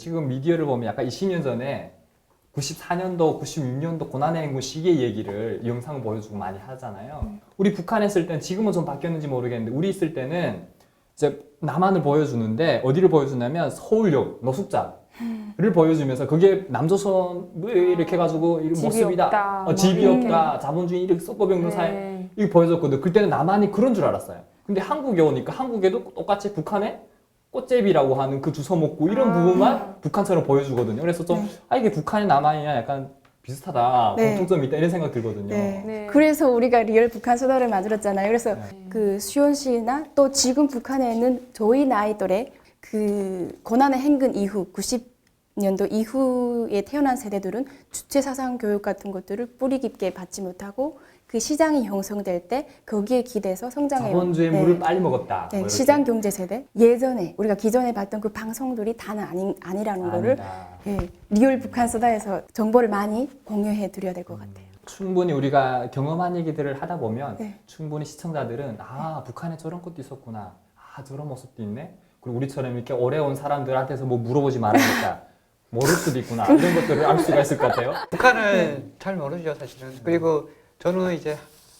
지금 미디어를 보면 약간 20년 전에 94년도, 96년도 고난의 행군 시기의 얘기를 이 영상을 보여주고 많이 하잖아요. 우리 북한에 있을 때는 지금은 좀 바뀌었는지 모르겠는데 우리 있을 때는 이제 남한을 보여주는데 어디를 보여주냐면 서울역 노숙자를 보여주면서 그게 남조선 뭐 이렇게 해가지고 이런 집이 모습이다. 없다, 집이 뭐 없다. 자본주의 이렇게 썩어병든 사회 네. 이렇게 보여줬거든. 그때는 남한이 그런 줄 알았어요. 근데 한국에 오니까 한국에도 똑같이 북한에 꽃제비라고 하는 그 주워 먹고 이런 부분만 북한처럼 보여주거든요. 그래서 좀 이게 북한이 남한이냐 약간 비슷하다, 네. 공통점이 있다 이런 생각 들거든요. 네. 네. 그래서 우리가 리얼 북한 수다를 만들었잖아요. 그래서 네. 그 수현 씨나 또 지금 북한에 있는 저희 나이 또래 그 고난의 행군 이후 90년도 이후에 태어난 세대들은 주체 사상 교육 같은 것들을 뿌리 깊게 받지 못하고 그 시장이 형성될 때 거기에 기대서 성장해 자본주의 물을 빨리 먹었다. 네, 뭐 이렇게. 시장 경제 세대. 예전에 우리가 기존에 봤던 그 방송들이 다는 아니라는 거를 아니다. 예, 리얼 북한 수다에서 정보를 많이 공유해 드려야 될 것 같아요. 충분히 우리가 경험한 얘기들을 하다 보면 네. 충분히 시청자들은 북한에 저런 것도 있었구나. 저런 모습도 있네. 그리고 우리처럼 이렇게 오래 온 사람들한테서 뭐 물어보지 말아야겠다. 모를 수도 있구나. 이런 것들을 알 수가 있을 것 같아요. 북한을 잘 모르죠, 사실은. 그리고 저는 이제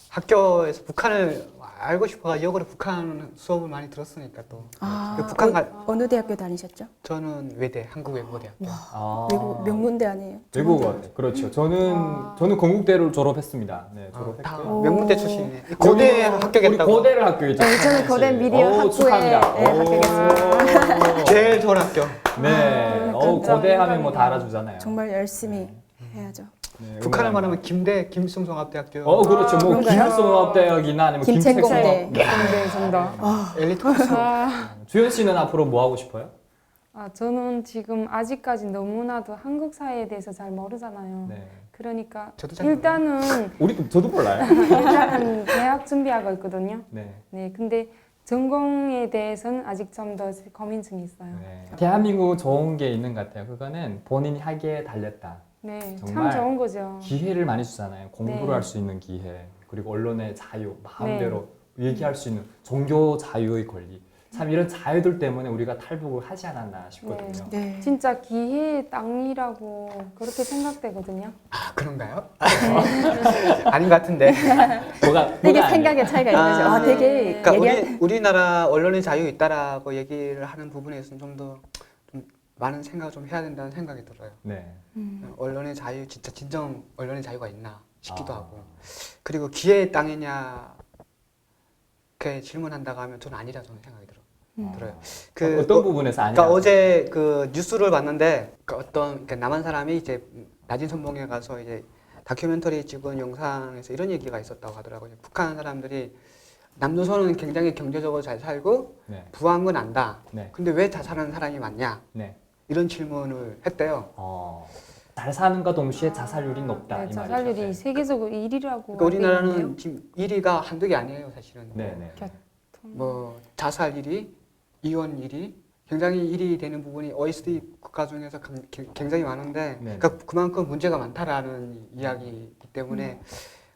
학교에서 북한을 알고 싶어가 역으로 북한 수업을 많이 들었으니까 또. 그 북한 어느 대학교 다니셨죠? 저는 외대, 한국외국어대학교. 외국 명문대 아니에요? 외국어. 그렇죠. 저는 건국대를 졸업했습니다. 네, 다 졸업했고요. 명문대 출신이네. 고대 합격했다고. 우리 고대를 합격했죠. 네, 저는 고대 미디어 학부에 축하합니다. 네, 합격했습니다. 제일 좋은 학교. 네. 고대 하면 뭐 다 알아주잖아요. 정말 열심히 해야죠. 네, 북한을 응원합니다. 말하면 김대, 김승송합대학교. 그렇죠. 뭐 그런가요? 김학성대학이나 아니면 김책공대. 네, 정답. 엘리트 코스. 주현 씨는 앞으로 뭐 하고 싶어요? 저는 지금 아직까지 너무나도 한국 사회에 대해서 잘 모르잖아요. 네. 그러니까 저도 잘 일단은 저도 몰라요. 일단은 대학 준비하고 있거든요. 네. 네, 근데 전공에 대해서는 아직 좀 더 고민 중에 있어요. 네. 대한민국은 좋은 게 있는 것 같아요. 그거는 본인이 하기에 달렸다. 네, 참 정말 좋은 거죠. 기회를 많이 주잖아요. 공부를 네. 할 수 있는 기회, 그리고 언론의 자유, 마음대로 얘기할 수 있는 종교 자유의 권리. 참 이런 자유들 때문에 우리가 탈북을 하지 않았나 싶거든요. 네. 진짜 기회의 땅이라고 그렇게 생각되거든요. 그런가요? 아닌 것 같은데. 되게 아니에요? 생각의 차이가 있는 거죠. 되게 그러니까 예리한. 우리나라 언론의 자유 있다라고 얘기를 하는 부분에서는 좀 더 좀 많은 생각을 좀 해야 된다는 생각이 들어요. 네. 언론의 자유, 진짜 진정 언론의 자유가 있나 싶기도 아. 하고. 그리고 기회의 땅이냐 이렇게 질문한다고 하면 저는 아니라 저는 생각이 들어요. 어떤 부분에서 아니야? 그러니까 어제 그 뉴스를 봤는데 그러니까 남한 사람이 이제 낮은 선봉에 가서 이제 다큐멘터리 찍은 영상에서 이런 얘기가 있었다고 하더라고요. 북한 사람들이 남조선은 굉장히 경제적으로 잘 살고 네. 부한 건 안다. 네. 근데 왜 자살하는 사람이 많냐? 네. 이런 질문을 했대요. 잘 사는과 동시에 자살률이 높다. 네, 이 말이죠. 자살률이 네. 세계적으로 1위라고. 그러니까 우리나라는 지금 1위가 한두 개 아니에요, 사실은. 네, 네. 뭐 자살 1위, 이혼 1위, 굉장히 1위 되는 부분이 OECD 국가 중에서 굉장히 많은데, 네. 그러니까 그만큼 문제가 많다라는 이야기이기 때문에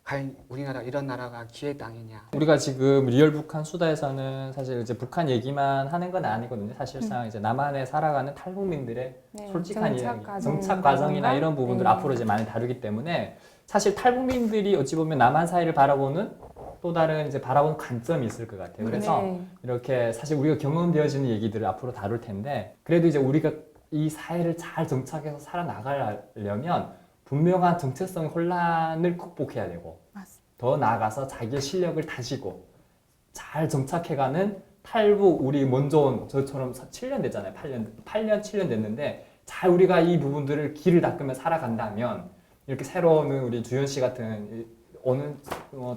과연 우리나라 이런 나라가 기회의 땅이냐? 우리가 지금 리얼 북한 수다에서는 사실 이제 북한 얘기만 하는 건 아니거든요. 사실상 이제 남한에 살아가는 탈북민들의 네, 솔직한 정착 이야기, 과정 정착 과정이나 부분과, 이런 부분들 네. 앞으로 이제 많이 다루기 때문에 사실 탈북민들이 어찌 보면 남한 사회를 바라보는 또 다른 이제 바라보는 관점이 있을 것 같아요. 그래서 네. 이렇게 사실 우리가 경험되어지는 얘기들을 앞으로 다룰 텐데 그래도 이제 우리가 이 사회를 잘 정착해서 살아나가려면 분명한 정체성의 혼란을 극복해야 되고 맞습니다. 더 나아가서 자기의 실력을 다지고 잘 정착해가는 탈북 우리 먼저 온 저처럼 7년 됐잖아요. 8년 7년 됐는데 잘 우리가 이 부분들을 길을 닦으며 살아간다면 이렇게 새로운 우리 주현 씨 같은 오는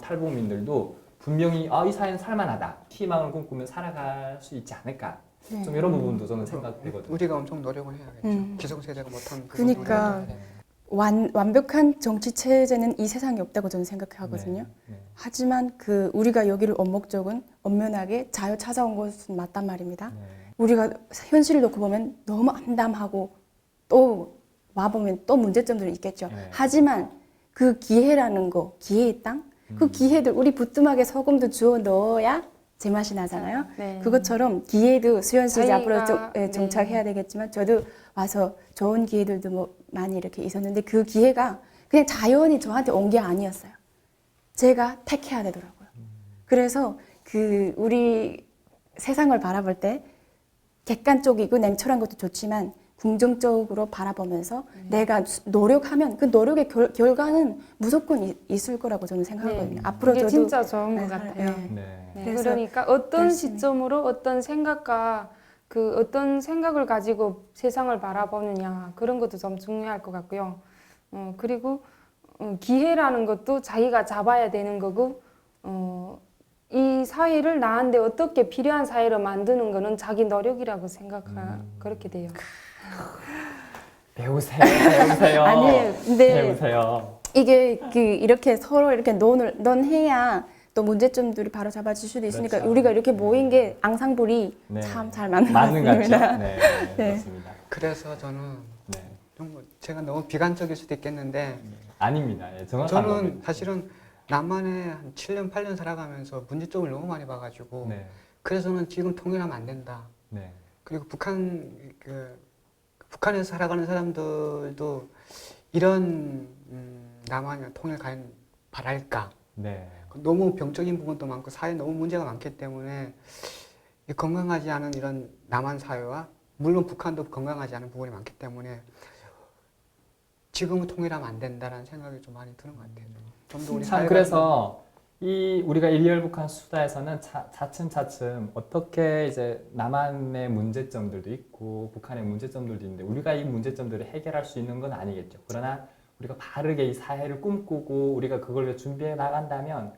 탈북민들도 분명히 이 사회는 살만하다 희망을 꿈꾸며 살아갈 수 있지 않을까 네. 좀 이런 부분도 저는 생각되거든요. 우리가 엄청 노력을 해야겠죠. 기성세대가 못한 그 그러니까 부분을. 완벽한 정치 체제는 이 세상에 없다고 저는 생각하거든요. 네. 하지만 우리가 여기를 엄연하게 자유 찾아온 것은 맞단 말입니다. 네. 우리가 현실을 놓고 보면 너무 암담하고 또 와보면 또 문제점들이 있겠죠. 네. 하지만 그 기회라는 거, 기회의 땅, 그 기회들 우리 부뚜막에 소금도 주워 넣어야 제맛이 나잖아요. 네. 그것처럼 기회도 수연 씨 이제 앞으로 자기가, 네. 정착해야 되겠지만 저도 와서 좋은 기회들도 뭐 많이 이렇게 있었는데 그 기회가 그냥 자연히 저한테 온 게 아니었어요. 제가 택해야 되더라고요. 그래서 그 우리 세상을 바라볼 때 객관적이고 냉철한 것도 좋지만 긍정적으로 바라보면서 내가 노력하면 그 노력의 결과는 무조건 있을 거라고 저는 생각하거든요. 네. 앞으로 이게 저도 진짜 좋은 것 네, 같아요. 네. 네. 네, 그래서 그러니까 어떤 열심히. 시점으로 어떤 생각과 그 어떤 생각을 가지고 세상을 바라보느냐 그런 것도 좀 중요할 것 같고요. 그리고 기회라는 것도 자기가 잡아야 되는 거고 이 사회를 나한테 어떻게 필요한 사회로 만드는 거는 자기 노력이라고 그렇게 돼요. 배우세요, 배우세요. 아니에요. 근데 배우세요. 이게 이렇게 서로 이렇게 논해야 또 문제점들이 바로 잡아질 수도 있으니까 그렇죠. 우리가 이렇게 모인 게 앙상블이 네. 참 잘 맞는 것 맞는 것 같죠? 같습니다. 네, 네. 그렇습니다. 그래서 저는 네. 좀 제가 너무 비관적일 수도 있겠는데 아닙니다. 예, 정확한 저는 겁니다. 사실은 남한에 한 7년, 8년 살아가면서 문제점을 너무 많이 봐가지고 네, 그래서 저는 지금 통일하면 안 된다. 네, 그리고 북한에서 살아가는 사람들도 이런 남한의 통일 과연 바랄까? 네. 너무 병적인 부분도 많고 사회에 너무 문제가 많기 때문에 이 건강하지 않은 이런 남한 사회와 물론 북한도 건강하지 않은 부분이 많기 때문에 지금은 통일하면 안 된다라는 생각이 좀 많이 드는 것 같아요. 좀 더 우리 참 사회가 그래서 이 우리가 일리얼 북한 수다에서는 차츰차츰 어떻게 이제 남한의 문제점들도 있고 북한의 문제점들도 있는데 우리가 이 문제점들을 해결할 수 있는 건 아니겠죠. 그러나 우리가 바르게 이 사회를 꿈꾸고 우리가 그걸 준비해 나간다면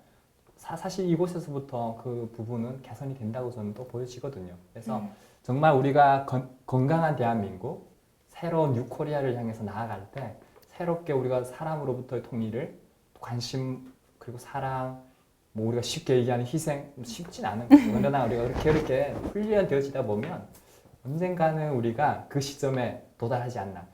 사실 이곳에서부터 그 부분은 개선이 된다고 저는 또 보여지거든요. 그래서 정말 우리가 건강한 대한민국, 새로운 뉴코리아를 향해서 나아갈 때 새롭게 우리가 사람으로부터의 통일을 관심 그리고 사랑 뭐 우리가 쉽게 얘기하는 희생 쉽진 않은 거죠. 그러나 우리가 그렇게 훈련되어지다 보면 언젠가는 우리가 그 시점에 도달하지 않나.